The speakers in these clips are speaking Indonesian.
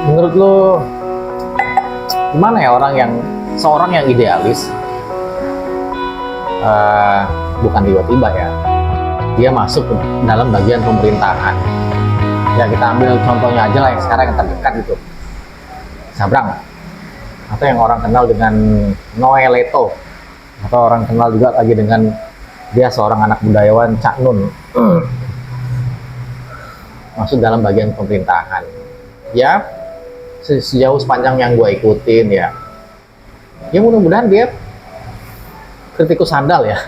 Menurut lo gimana ya seorang yang idealis, bukan tiba-tiba ya dia masuk ke dalam bagian pemerintahan. Ya kita ambil contohnya aja lah yang sekarang yang terdekat gitu, Sabrang, atau yang orang kenal dengan Noe Leto, atau orang kenal juga lagi dengan dia seorang anak budayawan, Cak Nun, masuk dalam bagian pemerintahan. Ya sejauh sepanjang yang gue ikutin ya mudah-mudahan dia kritikus handal ya,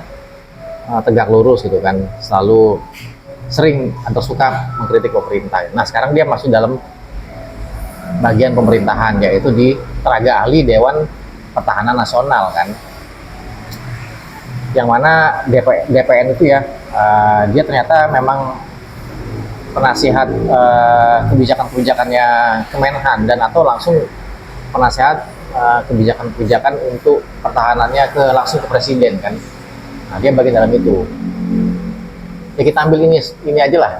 tegak lurus gitu kan, selalu sering atau suka mengkritik pemerintah. Nah sekarang dia masuk dalam bagian pemerintahan, yaitu di tenaga ahli Dewan Pertahanan Nasional kan, yang mana DPN itu ya, dia ternyata memang penasihat kebijakan-kebijakannya Kemenhan, dan atau langsung penasihat kebijakan-kebijakan untuk pertahanannya langsung ke presiden kan. Nah dia bagian dalam itu. Ya kita ambil ini aja lah,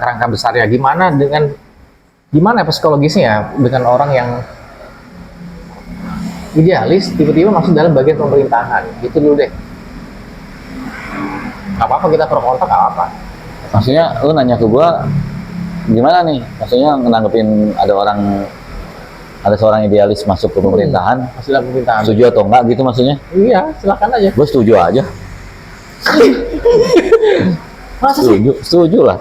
kerangka besarnya gimana psikologisnya ya dengan orang yang idealis tiba-tiba masuk dalam bagian pemerintahan gitu dulu deh. Gak apa-apa kita pro kontra, gak apa-apa. Maksudnya lu nanya ke gua gimana nih, maksudnya menanggepin ada seorang idealis masuk ke pemerintahan, masuk dalam pemerintahan, setuju atau enggak gitu maksudnya? Iya silakan aja. Gue setuju aja. Masa sih? Setuju lah.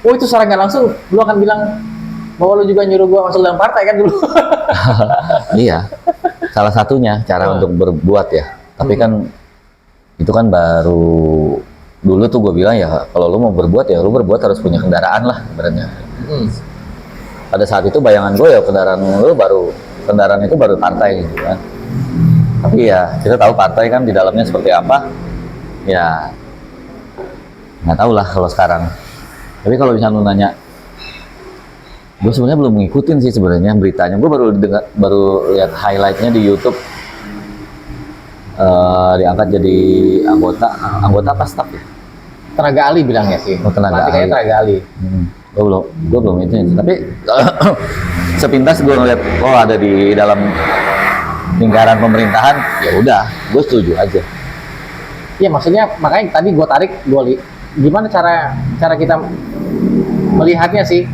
Oh itu secara nggak langsung lu akan bilang bahwa lu juga nyuruh gua masuk dalam partai kan dulu? Iya, salah satunya cara untuk berbuat ya. Tapi kan itu kan baru dulu tuh gue bilang ya, kalau lu mau berbuat ya lu berbuat harus punya kendaraan lah sebenarnya. Pada saat itu bayangan gue ya kendaraan itu baru partai gitu kan. Tapi ya kita tahu partai kan di dalamnya seperti apa. Ya nggak tahu lah kalau sekarang. Tapi kalau misalnya lu nanya, gue sebenarnya belum ngikutin sih sebenarnya beritanya. Gue baru lihat highlightnya di YouTube, diangkat jadi anggota apa staff ya? Tenaga ahli bilangnya sih. Tenaga ahli. Gue belum itu. Tapi sepintas gue ngeliat ada di dalam lingkaran pemerintahan, ya udah, gue setuju aja. Iya maksudnya makanya tadi gue tarik gimana cara kita melihatnya sih,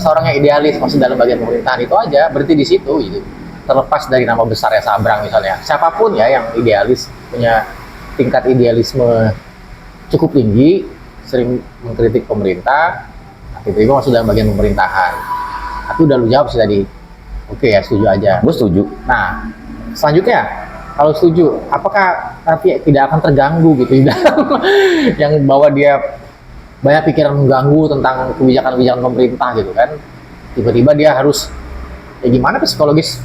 seorang yang idealis masuk dalam bagian pemerintahan itu aja, berarti di situ gitu. Terlepas dari nama besarnya Sabrang misalnya, siapapun ya yang idealis, punya tingkat idealisme cukup tinggi, sering mengkritik pemerintah, tiba-tiba masuk dalam bagian pemerintahan. Tapi udah lu jawab sih tadi, oke ya setuju aja. Gue setuju. Nah selanjutnya, kalau setuju, apakah nanti tidak akan terganggu gitu yang bahwa dia banyak pikiran mengganggu tentang kebijakan-kebijakan pemerintah gitu kan? Tiba-tiba dia harus ya gimana psikologis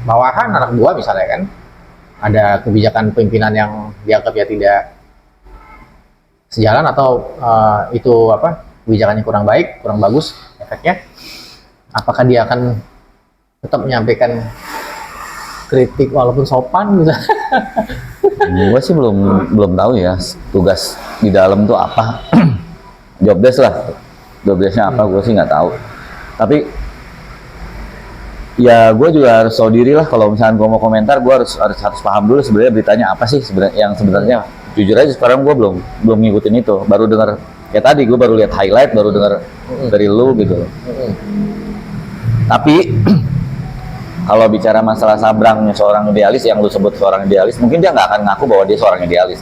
bawahan anak buah misalnya kan, ada kebijakan pimpinan yang dianggap ya tidak sejalan atau itu kebijakannya kurang baik, kurang bagus efeknya, apakah dia akan tetap menyampaikan kritik walaupun sopan gitu? Gue sih belum tahu ya tugas di dalam tuh apa. Job desknya apa gue sih nggak tahu. Tapi ya gue juga harus tahu diri lah, kalau misalnya gue mau komentar gue harus paham dulu sebenarnya beritanya apa sih yang sebenarnya. Jujur aja sekarang gue belum ngikutin itu, baru dengar kayak tadi, gue baru lihat highlight, baru dengar dari lu gitu. Tapi kalau bicara masalah Sabrangnya seorang idealis, yang lu sebut seorang idealis, mungkin dia nggak akan ngaku bahwa dia seorang idealis.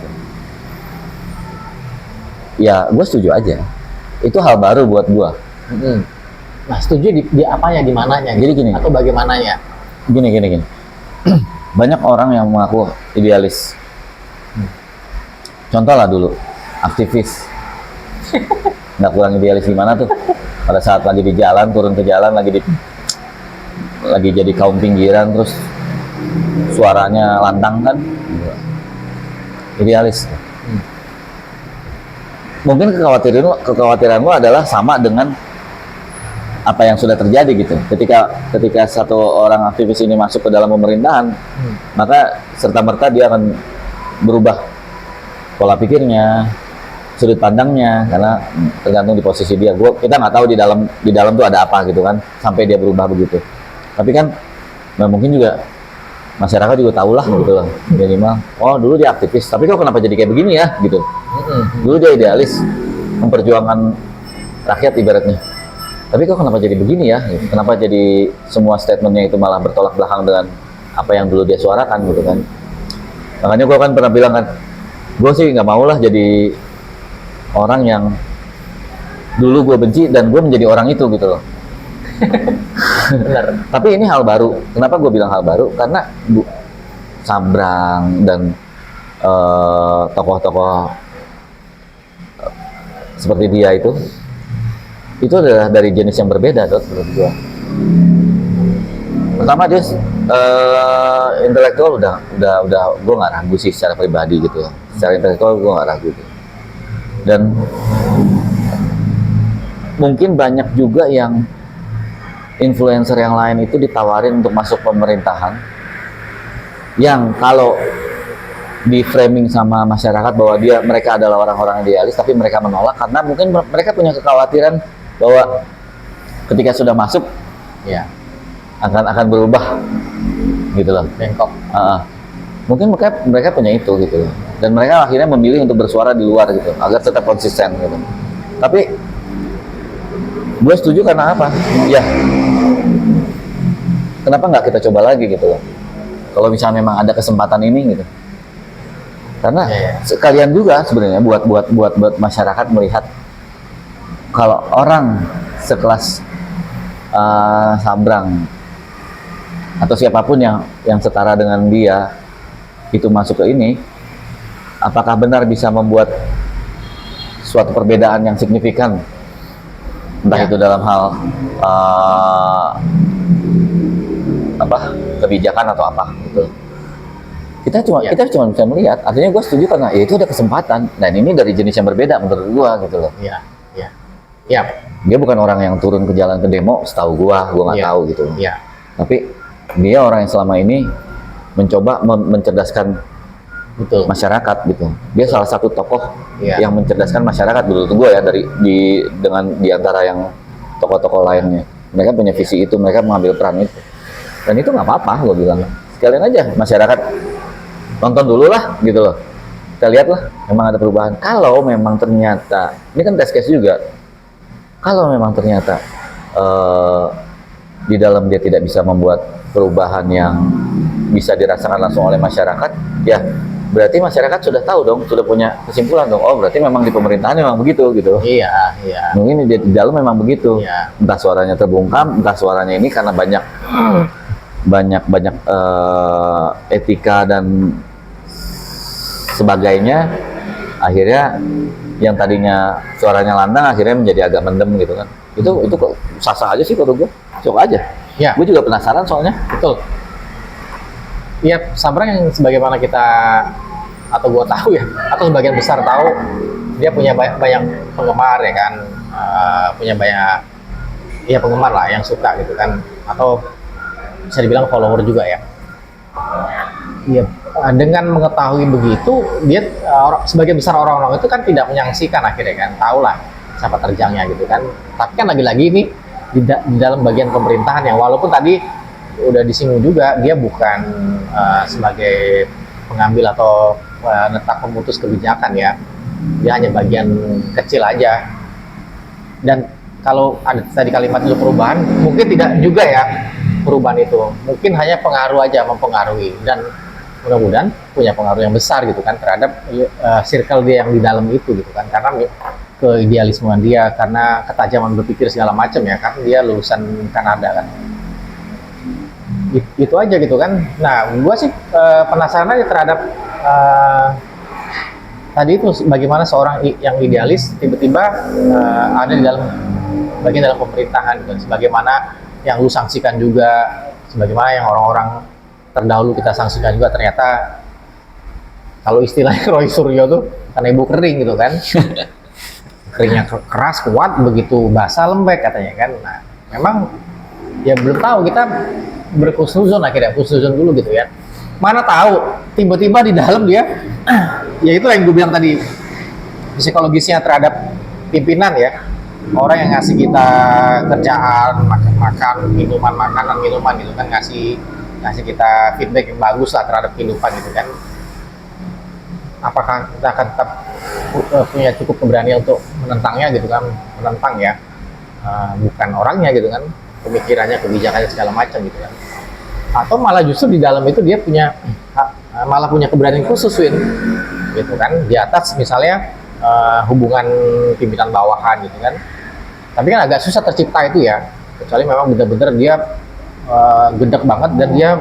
Ya, gue setuju aja. Itu hal baru buat gue. Nah, setuju di apanya, di mananya? Jadi gini. Atau bagaimananya? Gini. Banyak orang yang mengaku idealis. Contoh lah dulu, aktivis. Nggak kurang idealis gimana tuh? Pada saat lagi di jalan, turun ke jalan, lagi jadi kaum pinggiran, terus suaranya lantang kan, idealis. Mungkin kekhawatiran lu adalah sama dengan apa yang sudah terjadi gitu. Ketika satu orang aktivis ini masuk ke dalam pemerintahan, maka serta merta dia akan berubah pola pikirnya, sudut pandangnya, karena tergantung di posisi dia. Kita nggak tahu di dalam tuh ada apa gitu kan, sampai dia berubah begitu. Tapi kan nah mungkin juga masyarakat juga tahu lah gitu loh, minimal oh dulu dia aktivis, tapi kok kenapa jadi kayak begini ya gitu. Dulu dia idealis, memperjuangkan rakyat ibaratnya, tapi kok kenapa jadi begini ya gitu. Kenapa jadi semua statementnya itu malah bertolak belakang dengan apa yang dulu dia suarakan gitu kan. Makanya gue kan pernah bilang kan, gue sih nggak mau lah jadi orang yang dulu gue benci dan gue menjadi orang itu gitu loh. Benar. Tapi ini hal baru. Kenapa gue bilang hal baru? Karena Sabrang dan tokoh-tokoh seperti dia itu adalah dari jenis yang berbeda, Dot, menurut gue. Pertama dia intelektual udah gue nggak ragu sih secara pribadi gitu. Secara intelektual gue nggak ragu. Gitu. Dan mungkin banyak juga yang influencer yang lain itu ditawarin untuk masuk pemerintahan, yang kalau di framing sama masyarakat bahwa mereka adalah orang-orang idealis, tapi mereka menolak karena mungkin mereka punya kekhawatiran bahwa ketika sudah masuk Ya, akan berubah gitu loh. bengkok. Mungkin mereka punya itu gitu loh. Dan mereka akhirnya memilih untuk bersuara di luar gitu agar tetap konsisten gitu. Tapi gue setuju karena apa? Ya, kenapa nggak kita coba lagi gitu loh? Kalau misalnya memang ada kesempatan ini gitu. Karena sekalian juga sebenarnya buat masyarakat melihat kalau orang sekelas Sabrang atau siapapun yang setara dengan dia itu masuk ke ini, apakah benar bisa membuat suatu perbedaan yang signifikan, entah itu dalam hal kebijakan atau apa gitu. Kita cuma bisa melihat. Artinya gue setuju karena ya itu ada kesempatan, dan ini dari jenis yang berbeda menurut gue gitu loh. Iya. Dia bukan orang yang turun ke jalan ke demo, setahu gue nggak tahu gitu. Iya. Tapi dia orang yang selama ini mencoba mencerdaskan masyarakat gitu. Dia salah satu tokoh yang mencerdaskan masyarakat menurut gue ya, di antara yang tokoh-tokoh lainnya. Mereka punya visi itu, mereka mengambil peran itu. Dan itu nggak apa-apa, gue bilang. Sekalian aja masyarakat nonton dulu lah gitu loh. Kita lihat lah memang ada perubahan. Kalau memang ternyata, ini kan test case juga. Kalau memang ternyata di dalam dia tidak bisa membuat perubahan yang bisa dirasakan langsung oleh masyarakat, ya berarti masyarakat sudah tahu dong, sudah punya kesimpulan dong. Oh berarti memang di pemerintahan memang begitu gitu. Iya. Mungkin di dalam memang begitu. Iya. Entah suaranya terbungkam, entah suaranya ini karena banyak etika dan sebagainya, akhirnya yang tadinya suaranya lantang akhirnya menjadi agak mendem gitu kan. Itu kok sah-sah aja sih kalau gue, sok aja. Ya. Gue juga penasaran soalnya. Betul. Iya, Sabrang yang sebagaimana kita atau gue tahu ya, atau sebagian besar tahu, dia punya banyak penggemar ya kan, punya banyak penggemar lah yang suka gitu kan, atau bisa dibilang follower juga ya. Iya, dengan mengetahui begitu, dia sebagian besar orang-orang itu kan tidak menyaksikan akhirnya kan, tahu lah siapa terjangnya gitu kan. Tapi kan lagi-lagi ini di dalam bagian pemerintahan yang walaupun tadi udah disinggung juga, dia bukan sebagai pengambil atau netak pemutus kebijakan ya, dia hanya bagian kecil aja. Dan kalau ada tadi kalimat itu perubahan, mungkin tidak juga ya perubahan itu, mungkin hanya pengaruh aja, mempengaruhi, dan mudah-mudahan punya pengaruh yang besar gitu kan terhadap circle dia yang di dalam itu gitu kan, karena keidealismean dia, karena ketajaman berpikir segala macam ya kan, dia lulusan Kanada kan. Itu aja gitu kan. Nah, gua sih penasaran aja terhadap tadi itu bagaimana seorang yang idealis tiba-tiba ada di dalam bagian dalam pemerintahan gitu. Sebagaimana yang lu sanksikan juga, sebagaimana yang orang-orang terdahulu kita sanksikan juga, ternyata kalau istilahnya Roy Suryo tuh karena ibu kering gitu kan. Keringnya keras, kuat, begitu basah lembek katanya kan. Nah, memang ya belum tahu, kita berkhusnuzon akhirnya, khusnuzon dulu gitu ya. Mana tahu tiba-tiba di dalam dia ya itu yang gue bilang tadi, psikologisnya terhadap pimpinan ya, orang yang ngasih kita kerjaan, makan minuman, makanan minuman gitu kan, ngasih kita feedback yang bagus lah terhadap kehidupan gitu kan. Apakah kita akan tetap punya cukup keberanian untuk menentangnya gitu kan, menentang ya, bukan orangnya gitu kan, pemikirannya, kebijakannya segala macam gitu kan, atau malah justru di dalam itu dia punya malah punya keberanian khusus, Win, gitu kan, di atas misalnya hubungan pimpinan bawahan gitu kan. Tapi kan agak susah tercipta itu ya, kecuali memang benar-benar dia gedek banget dan dia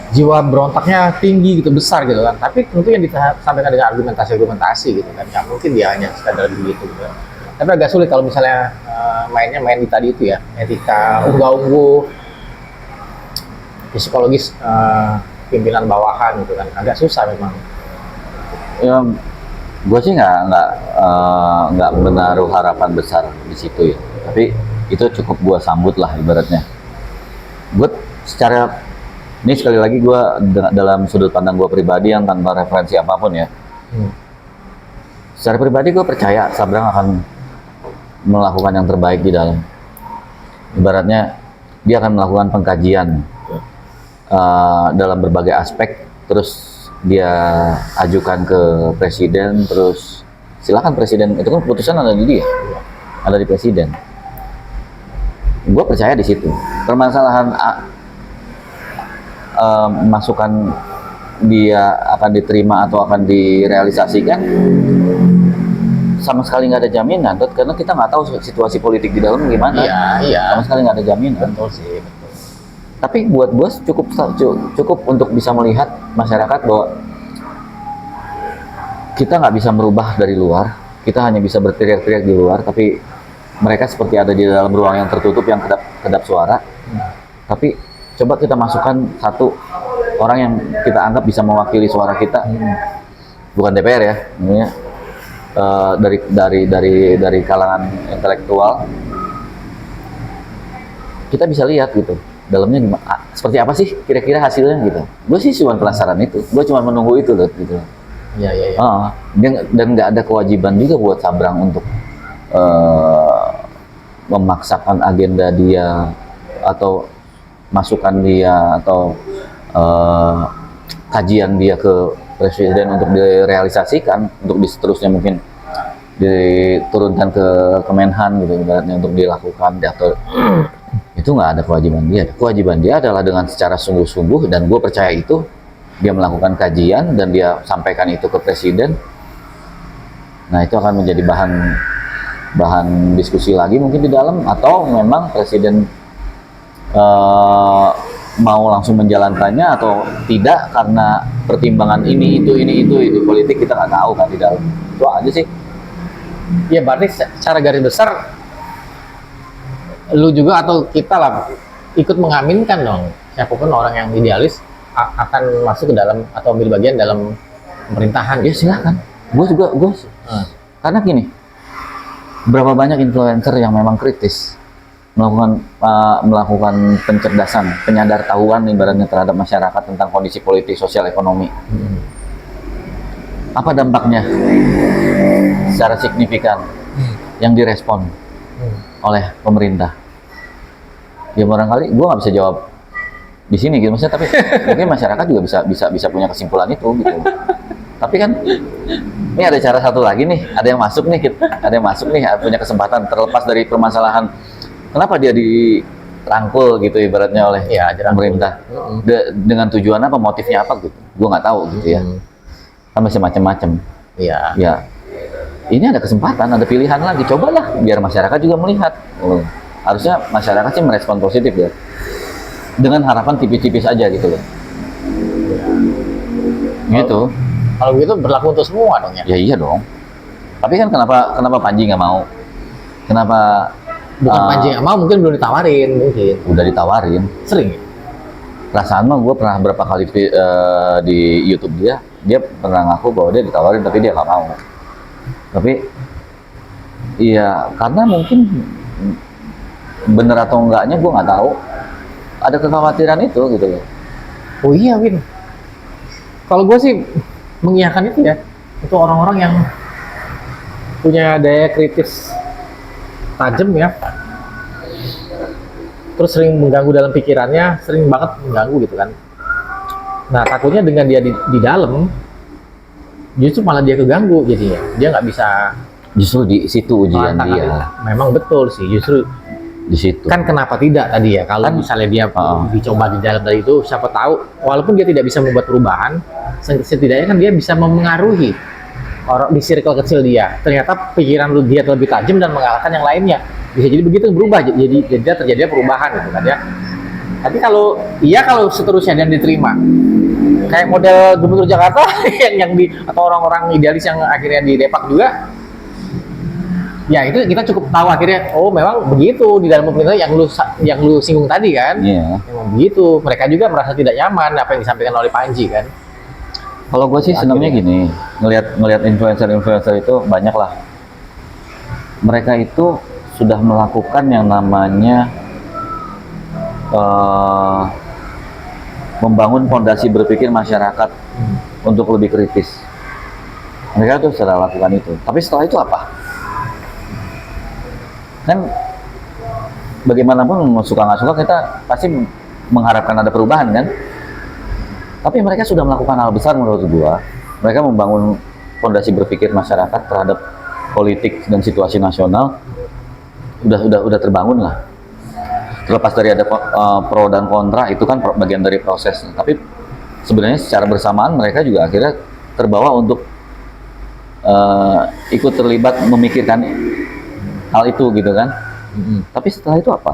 jiwa berontaknya tinggi gitu, besar gitu kan. Tapi tentu yang disampaikan dengan argumentasi gitu kan, nggak mungkin dia hanya sekadar begitu gitu kan. Tapi agak sulit kalau misalnya mainnya main di tadi itu ya, etika unggah-ungguh, psikologis pimpinan bawahan gitu kan, agak susah memang. Ya, gue sih nggak menaruh harapan besar di situ ya. Tapi itu cukup gue sambut lah ibaratnya. Gue secara ini sekali lagi gue dalam sudut pandang gue pribadi yang tanpa referensi apapun ya. Secara pribadi gue percaya Sabrang akan melakukan yang terbaik di dalam. Ibaratnya dia akan melakukan pengkajian dalam berbagai aspek, terus dia ajukan ke presiden, terus silakan presiden, itu kan keputusan ada di dia, ada di presiden. Gue percaya di situ. Permasalahan masukan dia akan diterima atau akan direalisasikan sama sekali nggak ada jaminan, karena kita nggak tahu situasi politik di dalam gimana. Iya. Sama sekali nggak ada jaminan. Betul sih, betul. Tapi buat gue cukup untuk bisa melihat masyarakat bahwa kita nggak bisa merubah dari luar, kita hanya bisa berteriak-teriak di luar, tapi mereka seperti ada di dalam ruang yang tertutup yang kedap suara. Tapi coba kita masukkan satu orang yang kita anggap bisa mewakili suara kita, bukan DPR ya, ini dari kalangan intelektual, kita bisa lihat gitu dalamnya seperti apa sih kira-kira hasilnya gitu. Gue sih cuma penasaran itu, gue cuma menunggu itu loh gitu. Iya. Dan nggak ada kewajiban juga buat Sabrang untuk memaksakan agenda dia atau masukan dia atau kajian dia ke presiden untuk direalisasikan, untuk seterusnya mungkin diturunkan ke Kemenhan gitu ibaratnya untuk dilakukan atau itu nggak ada kewajiban dia. Kewajiban dia adalah dengan secara sungguh-sungguh, dan gue percaya itu dia melakukan kajian dan dia sampaikan itu ke presiden. Nah itu akan menjadi bahan diskusi lagi mungkin di dalam, atau memang presiden mau langsung menjalankannya atau tidak karena pertimbangan ini itu di politik kita nggak tahu kan di dalam. Itu aja sih. Ya berarti secara garis besar lu juga atau kita lah ikut mengaminkan dong siapapun orang yang idealis akan masuk ke dalam atau ambil bagian dalam pemerintahan. Ya silakan. Gue karena gini, berapa banyak influencer yang memang kritis melakukan pencerdasan, penyadartahuan ibaratnya terhadap masyarakat tentang kondisi politik, sosial, ekonomi. Apa dampaknya secara signifikan yang direspon oleh pemerintah? Ya barangkali gue nggak bisa jawab di sini gitu maksudnya, tapi mungkin masyarakat juga bisa punya kesimpulan itu gitu. Tapi kan ini ada cara satu lagi nih, ada yang masuk nih, punya kesempatan terlepas dari permasalahan kenapa dia dirangkul gitu ibaratnya oleh pemerintah. Dengan tujuan apa, motifnya apa gitu, gue nggak tahu gitu ya. Kan masih macam-macam. Ya ini ada kesempatan, ada pilihan lagi, cobalah biar masyarakat juga melihat. Harusnya masyarakat sih merespon positif ya, dengan harapan tipis-tipis aja gitu loh. Gitu. Kalau begitu berlaku untuk semua dong ya? Ya iya dong. Tapi kan kenapa Panji nggak mau? Kenapa? Bukan Panji nggak mau, mungkin belum ditawarin mungkin. Udah ditawarin. Sering ya? Perasaan mah gue pernah berapa kali di YouTube dia pernah ngaku bahwa dia ditawarin tapi dia nggak mau. Tapi iya karena mungkin bener atau enggaknya gue nggak tahu. Ada kekhawatiran itu gitu loh. Oh iya Win. Kalau gue sih mengiyakan itu ya. Itu orang-orang yang punya daya kritis tajam ya, terus sering mengganggu dalam pikirannya, sering banget mengganggu gitu kan. Nah takutnya dengan dia di dalam, justru malah dia keganggu jadinya, dia nggak bisa. Justru di situ ujian Tantangan dia. itu. Memang betul sih, justru Di situ. kan kenapa tidak tadi ya, kalau misalnya dia dicoba di dalam dari itu, siapa tahu walaupun dia tidak bisa membuat perubahan, setidaknya kan dia bisa memengaruhi orang di circle kecil dia. Ternyata pikiran dia lebih tajam dan mengalahkan yang lainnya, bisa jadi begitu, berubah, jadi terjadi perubahan gitu kan ya. Tapi kalau seterusnya dan diterima kayak model Gubernur Jakarta yang atau orang-orang idealis yang akhirnya di Depak juga, ya itu kita cukup tahu akhirnya, oh memang begitu di dalam pemerintahan yang lu singgung tadi kan. Iya. Memang begitu, mereka juga merasa tidak nyaman apa yang disampaikan oleh Panji kan. Kalau gue sih senangnya gini, ngelihat influencer itu banyak lah. Mereka itu sudah melakukan yang namanya membangun fondasi berpikir masyarakat untuk lebih kritis. Mereka tuh sudah lakukan itu. Tapi setelah itu apa? Kan bagaimanapun suka nggak suka kita pasti mengharapkan ada perubahan kan. Tapi mereka sudah melakukan hal besar menurut gua. Mereka membangun fondasi berpikir masyarakat terhadap politik dan situasi nasional udah terbangun lah. Terlepas dari ada pro dan kontra, itu kan bagian dari proses. Tapi sebenarnya secara bersamaan mereka juga akhirnya terbawa untuk ikut terlibat memikirkan hal itu gitu kan. Tapi setelah itu apa?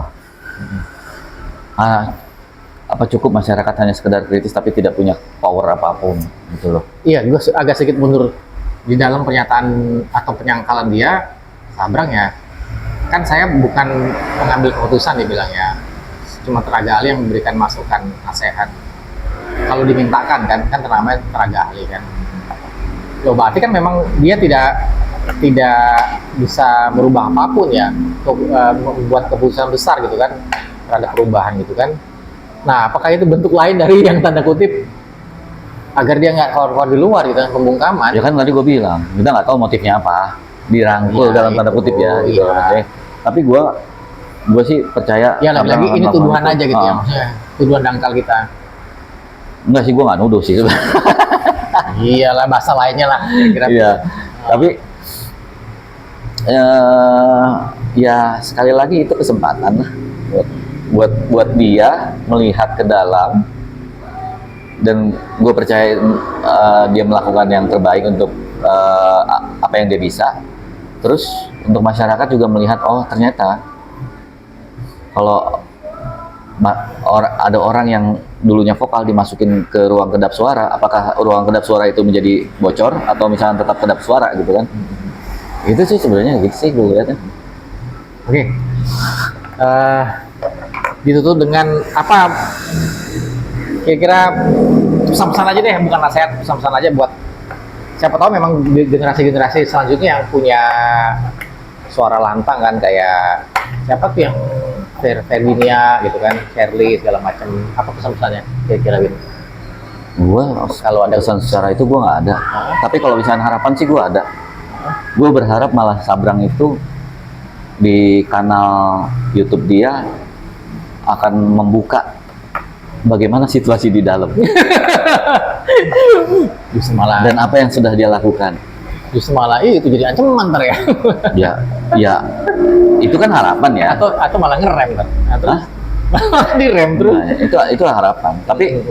Apa cukup masyarakat hanya sekedar kritis tapi tidak punya power apapun gitu loh. Iya, gue agak sedikit mundur di dalam pernyataan atau penyangkalan dia, Sabrang ya. Kan saya bukan pengambil keputusan dibilangnya, cuma tenaga ahli yang memberikan masukan, nasihat. Kalau dimintakan kan namanya tenaga ahli kan. Loh, berarti kan memang dia tidak bisa merubah apapun ya, untuk membuat keputusan besar gitu kan, terhadap perubahan gitu kan. Nah, apakah itu bentuk lain dari yang tanda kutip agar dia nggak keluar di luar gitu kan, pembungkaman? Ya kan tadi gue bilang, kita nggak tahu motifnya apa, dirangkul dalam tanda kutip ya gitu. Iya. Tapi gue sih percaya. Ya lagi-lagi ini tuduhan aja gitu ya, maksudnya tuduhan dangkal kita. Enggak sih, gue nggak nuduh sih. Iyalah, bahasa lainnya lah kira-kira. Iya, tapi ya sekali lagi itu kesempatan lah buat dia melihat ke dalam, dan gue percaya dia melakukan yang terbaik untuk apa yang dia bisa. Terus untuk masyarakat juga melihat, oh ternyata kalau ada orang yang dulunya vokal dimasukin ke ruang kedap suara, apakah ruang kedap suara itu menjadi bocor atau misalnya tetap kedap suara gitu kan? Itu sih sebenarnya gitu sih gue lihatnya. Oke. Ditutup dengan apa? Kira-kira pesan-pesan aja deh, bukan nasihat, pesan-pesan aja buat siapa tahu memang generasi-generasi selanjutnya yang punya suara lantang kan, kayak siapa tuh yang Ferdinia gitu kan, Shirley segala macam. Apa pesan-pesannya kira-kira gitu? Gue kalau ada pesan secara itu gue nggak ada. Tapi kalau misalnya harapan sih gue ada. Gue berharap malah Sabrang itu di kanal YouTube dia akan membuka bagaimana situasi di dalam. Justru malah, dan apa yang sudah dia lakukan. Justru malah itu jadi ancaman ntar ya. Ya, itu kan harapan ya. Atau malah ngerem kan? Terus direm terus. Nah, itu harapan. Tapi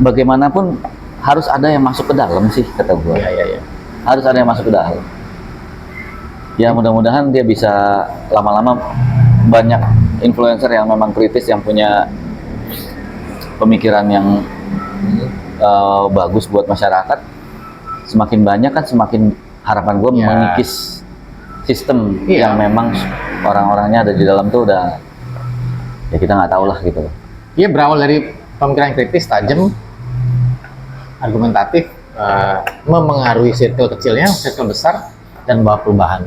bagaimanapun harus ada yang masuk ke dalam sih kata gue. Iya. Harus ada yang masuk ke dalam. Ya mudah-mudahan dia bisa lama-lama banyak influencer yang memang kritis, yang punya pemikiran yang bagus buat masyarakat. Semakin banyak kan semakin harapan gue mengikis sistem yang memang orang-orangnya ada di dalam tuh udah, ya kita nggak tahu lah gitu. Iya, berawal dari pemikiran kritis, tajam, argumentatif, memengaruhi circle kecilnya, circle besar, dan bawa perubahan.